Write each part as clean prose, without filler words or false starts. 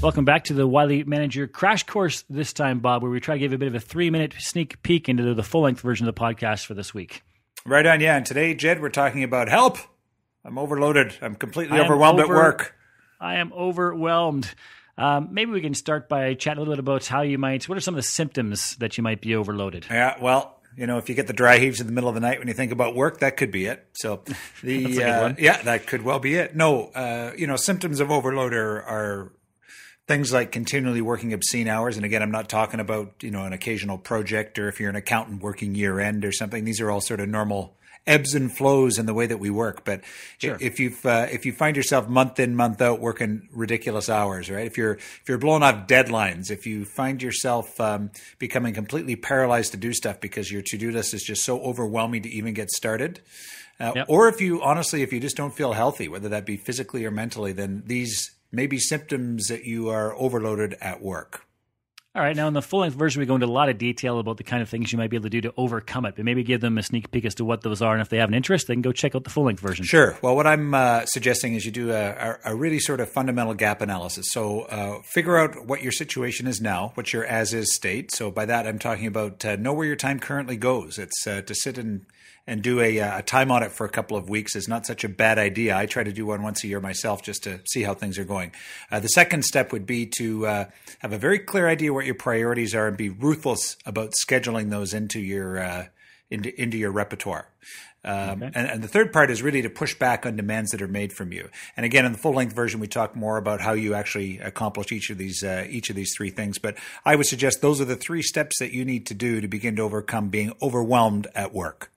Welcome back to the Wiley Manager Crash Course this time, Bob, where we try to give a bit of a 3-minute sneak peek into the full-length version of the podcast for this week. Right on, yeah. And today, Jed, we're talking about help. I'm overloaded. I'm completely overwhelmed at work. I am overwhelmed. Maybe we can start by chatting a little bit about what are some of the symptoms that you might be overloaded? Yeah, well, if you get the dry heaves in the middle of the night when you think about work, that could be it. So That's a good one. Yeah, that could well be it. No, symptoms of overload are things like continually working obscene hours. And again, I'm not talking about, an occasional project or if you're an accountant working year end or something. These are all sort of normal ebbs and flows in the way that we work. But sure. if you find yourself month in, month out working ridiculous hours, right? If you're blowing off deadlines, if you find yourself becoming completely paralyzed to do stuff because your to-do list is just so overwhelming to even get started, or if you just don't feel healthy, whether that be physically or mentally, then these may be symptoms that you are overloaded at work. All right. Now, in the full-length version, we go into a lot of detail about the kind of things you might be able to do to overcome it, but maybe give them a sneak peek as to what those are. And if they have an interest, they can go check out the full-length version. Sure. Well, what I'm suggesting is you do a really sort of fundamental gap analysis. So figure out what your situation is now, what's your as-is state. So by that, I'm talking about know where your time currently goes. It's to sit and do a time audit for a couple of weeks is not such a bad idea. I try to do one once a year myself just to see how things are going. The second step would be to have a very clear idea what your priorities are and be ruthless about scheduling those into your repertoire. Okay. And the third part is really to push back on demands that are made from you. And again, in the full-length version, we talk more about how you actually accomplish each of these three things. But I would suggest those are the 3 steps that you need to do to begin to overcome being overwhelmed at work.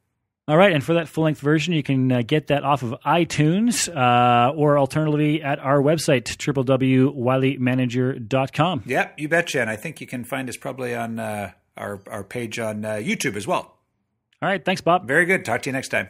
All right, and for that full-length version, you can get that off of iTunes or alternatively at our website, www.wileymanager.com. Yeah, you betcha. And I think you can find us probably on our page on YouTube as well. All right, thanks, Bob. Very good. Talk to you next time.